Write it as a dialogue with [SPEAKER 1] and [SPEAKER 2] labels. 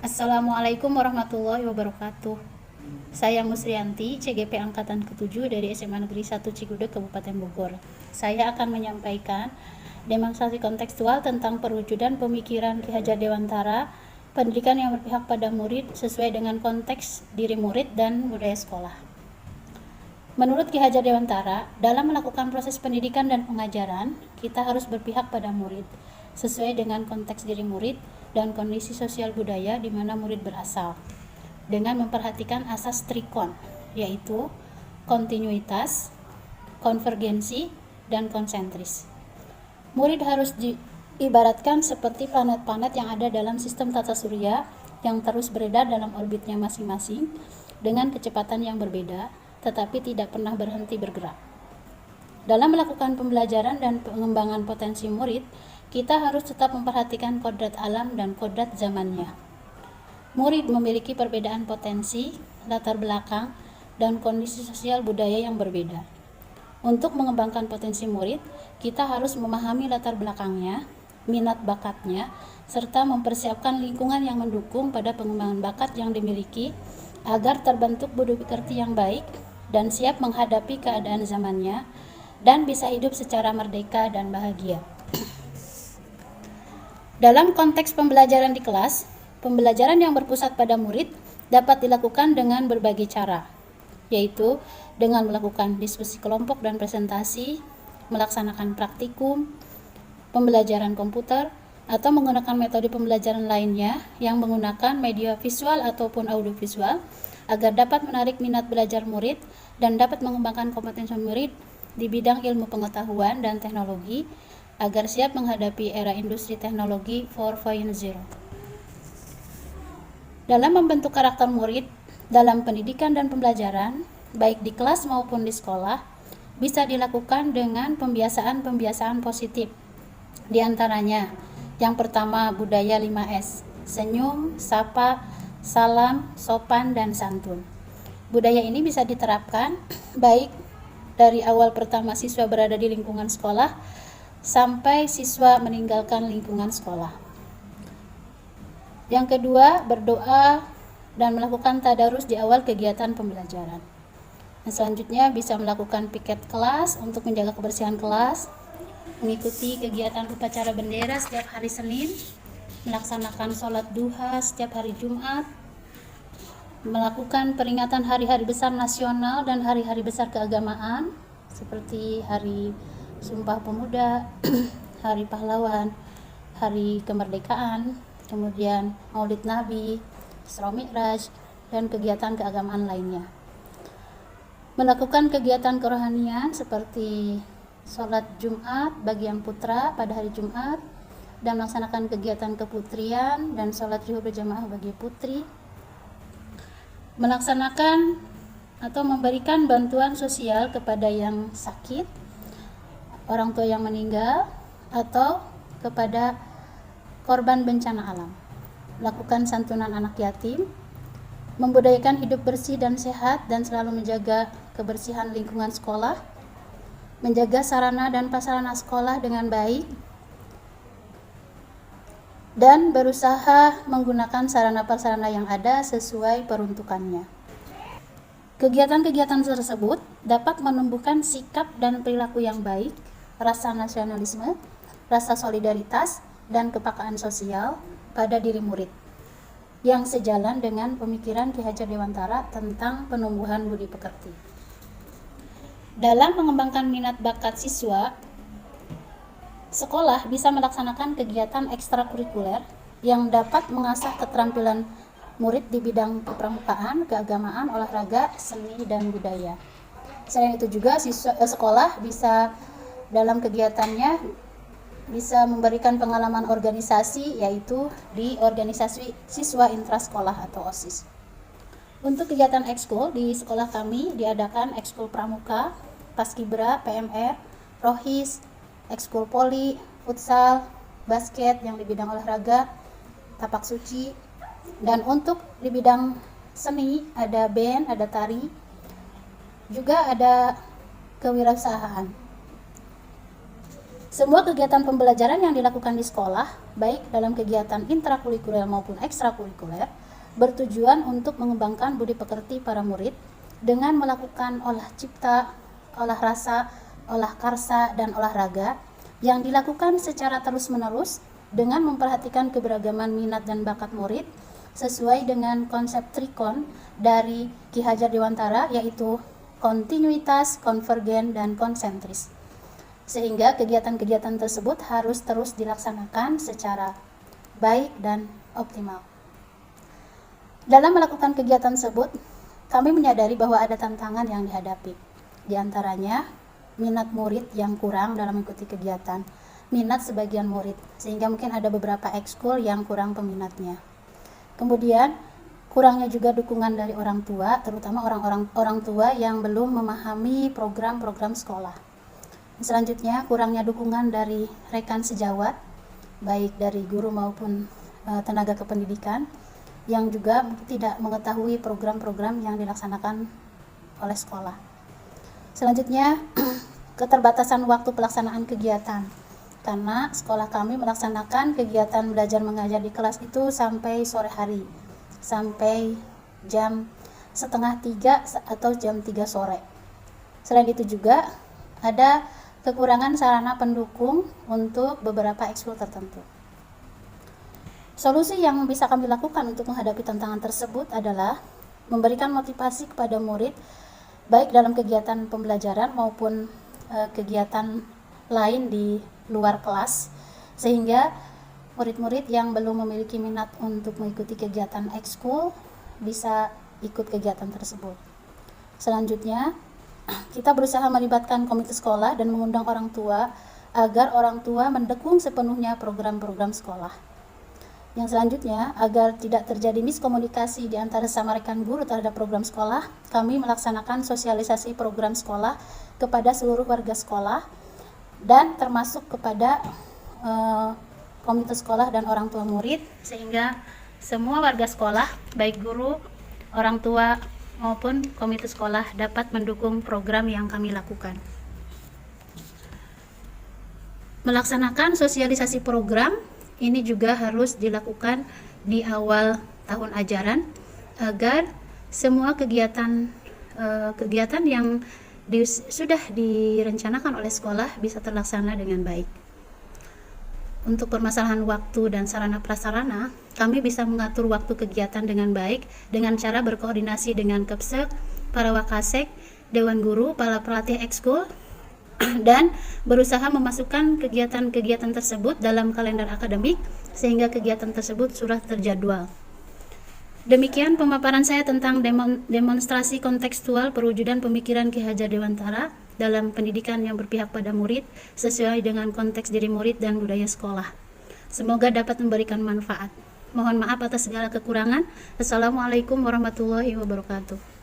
[SPEAKER 1] Assalamualaikum warahmatullahi wabarakatuh. Saya Musrianti, CGP Angkatan ke-7 dari SMA Negeri 1 Cigudeg, Kabupaten Bogor. Saya akan menyampaikan demonstrasi kontekstual tentang perwujudan pemikiran Ki Hajar Dewantara, pendidikan yang berpihak pada murid sesuai dengan konteks diri murid dan budaya sekolah. Menurut Ki Hajar Dewantara, dalam melakukan proses pendidikan dan pengajaran, kita harus berpihak pada murid, sesuai dengan konteks diri murid dan kondisi sosial budaya di mana murid berasal, dengan memperhatikan asas trikon, yaitu kontinuitas, konvergensi, dan konsentris. Murid harus diibaratkan seperti planet-planet yang ada dalam sistem tata surya yang terus beredar dalam orbitnya masing-masing dengan kecepatan yang berbeda, tetapi tidak pernah berhenti bergerak. Dalam melakukan pembelajaran dan pengembangan potensi murid, kita harus tetap memperhatikan kodrat alam dan kodrat zamannya. Murid memiliki perbedaan potensi, latar belakang, dan kondisi sosial budaya yang berbeda. Untuk mengembangkan potensi murid, kita harus memahami latar belakangnya, minat bakatnya, serta mempersiapkan lingkungan yang mendukung pada pengembangan bakat yang dimiliki agar terbentuk budi pekerti yang baik dan siap menghadapi keadaan zamannya dan bisa hidup secara merdeka dan bahagia. Dalam konteks pembelajaran di kelas, pembelajaran yang berpusat pada murid dapat dilakukan dengan berbagai cara, yaitu dengan melakukan diskusi kelompok dan presentasi, melaksanakan praktikum, pembelajaran komputer, atau menggunakan metode pembelajaran lainnya yang menggunakan media visual ataupun audiovisual agar dapat menarik minat belajar murid dan dapat mengembangkan kompetensi murid di bidang ilmu pengetahuan dan teknologi agar siap menghadapi era industri teknologi 4.0. Dalam membentuk karakter murid dalam pendidikan dan pembelajaran, baik di kelas maupun di sekolah, bisa dilakukan dengan pembiasaan-pembiasaan positif. Di antaranya, yang pertama budaya 5S, senyum, sapa, salam, sopan, dan santun. Budaya ini bisa diterapkan baik dari awal pertama siswa berada di lingkungan sekolah sampai siswa meninggalkan lingkungan sekolah. Yang kedua, berdoa dan melakukan tadarus di awal kegiatan pembelajaran. Selanjutnya bisa melakukan piket kelas untuk menjaga kebersihan kelas, mengikuti kegiatan upacara bendera setiap hari Senin, melaksanakan sholat duha setiap hari Jumat, melakukan peringatan hari-hari besar nasional dan hari-hari besar keagamaan seperti Hari Sumpah Pemuda, Hari Pahlawan, Hari Kemerdekaan, kemudian Maulid Nabi, Isra Mi'raj, dan kegiatan keagamaan lainnya. Melakukan kegiatan kerohanian seperti sholat Jumat bagi yang putra pada hari Jumat, dan melaksanakan kegiatan keputrian dan sholat zuhur berjamaah bagi putri. Melaksanakan atau memberikan bantuan sosial kepada yang sakit, orang tua yang meninggal, atau kepada korban bencana alam. Lakukan santunan anak yatim, membudayakan hidup bersih dan sehat dan selalu menjaga kebersihan lingkungan sekolah, menjaga sarana dan prasarana sekolah dengan baik, dan berusaha menggunakan sarana prasarana yang ada sesuai peruntukannya. Kegiatan-kegiatan tersebut dapat menumbuhkan sikap dan perilaku yang baik, rasa nasionalisme, rasa solidaritas, dan kepekaan sosial pada diri murid, yang sejalan dengan pemikiran Ki Hajar Dewantara tentang penumbuhan budi pekerti. Dalam mengembangkan minat bakat siswa, sekolah bisa melaksanakan kegiatan ekstrakurikuler yang dapat mengasah keterampilan murid di bidang kepramukaan, keagamaan, olahraga, seni, dan budaya. Selain itu juga sekolah bisa dalam kegiatannya bisa memberikan pengalaman organisasi, yaitu di organisasi siswa intrasekolah atau OSIS. Untuk kegiatan ekskul di sekolah kami diadakan ekskul pramuka, paskibra, PMR, rohis, ekskul poli, futsal, basket yang di bidang olahraga, tapak suci, dan untuk di bidang seni ada band, ada tari, juga ada kewirausahaan. Semua kegiatan pembelajaran yang dilakukan di sekolah, baik dalam kegiatan intrakurikuler maupun ekstrakurikuler, bertujuan untuk mengembangkan budi pekerti para murid dengan melakukan olah cipta, olah rasa, olah karsa, dan olahraga yang dilakukan secara terus-menerus dengan memperhatikan keberagaman minat dan bakat murid sesuai dengan konsep trikon dari Ki Hajar Dewantara, yaitu kontinuitas, konvergen, dan konsentris. Sehingga kegiatan-kegiatan tersebut harus terus dilaksanakan secara baik dan optimal. Dalam melakukan kegiatan tersebut, kami menyadari bahwa ada tantangan yang dihadapi. Di antaranya, minat murid yang kurang dalam mengikuti kegiatan, minat sebagian murid, sehingga mungkin ada beberapa ekskul yang kurang peminatnya. Kemudian, kurangnya juga dukungan dari orang tua, terutama orang tua yang belum memahami program-program sekolah. Selanjutnya, kurangnya dukungan dari rekan sejawat, baik dari guru maupun tenaga kependidikan, yang juga tidak mengetahui program-program yang dilaksanakan oleh sekolah. Selanjutnya, keterbatasan waktu pelaksanaan kegiatan, karena sekolah kami melaksanakan kegiatan belajar mengajar di kelas itu sampai sore hari, sampai jam 2:30 atau jam 3 sore. Selain itu juga ada kekurangan sarana pendukung untuk beberapa ekskul tertentu. Solusi yang bisa kami lakukan untuk menghadapi tantangan tersebut adalah memberikan motivasi kepada murid baik dalam kegiatan pembelajaran maupun kegiatan lain di luar kelas, sehingga murid-murid yang belum memiliki minat untuk mengikuti kegiatan ekskul bisa ikut kegiatan tersebut. Selanjutnya, kita berusaha melibatkan komite sekolah dan mengundang orang tua agar orang tua mendukung sepenuhnya program-program sekolah. Yang selanjutnya, agar tidak terjadi miskomunikasi di antara sesama rekan guru terhadap program sekolah, kami melaksanakan sosialisasi program sekolah kepada seluruh warga sekolah dan termasuk kepada komite sekolah dan orang tua murid, sehingga semua warga sekolah, baik guru, orang tua, maupun komite sekolah dapat mendukung program yang kami lakukan. Melaksanakan sosialisasi program ini juga harus dilakukan di awal tahun ajaran agar semua kegiatan yang sudah direncanakan oleh sekolah bisa terlaksana dengan baik. Untuk permasalahan waktu dan sarana prasarana, kami bisa mengatur waktu kegiatan dengan baik dengan cara berkoordinasi dengan Kepsek, para wakasek, dewan guru, para pelatih ekskul, dan berusaha memasukkan kegiatan-kegiatan tersebut dalam kalender akademik sehingga kegiatan tersebut sudah terjadwal. Demikian pemaparan saya tentang demonstrasi kontekstual perwujudan pemikiran Ki Hajar Dewantara dalam pendidikan yang berpihak pada murid sesuai dengan konteks diri murid dan budaya sekolah. Semoga dapat memberikan manfaat. Mohon maaf atas segala kekurangan. Assalamualaikum warahmatullahi wabarakatuh.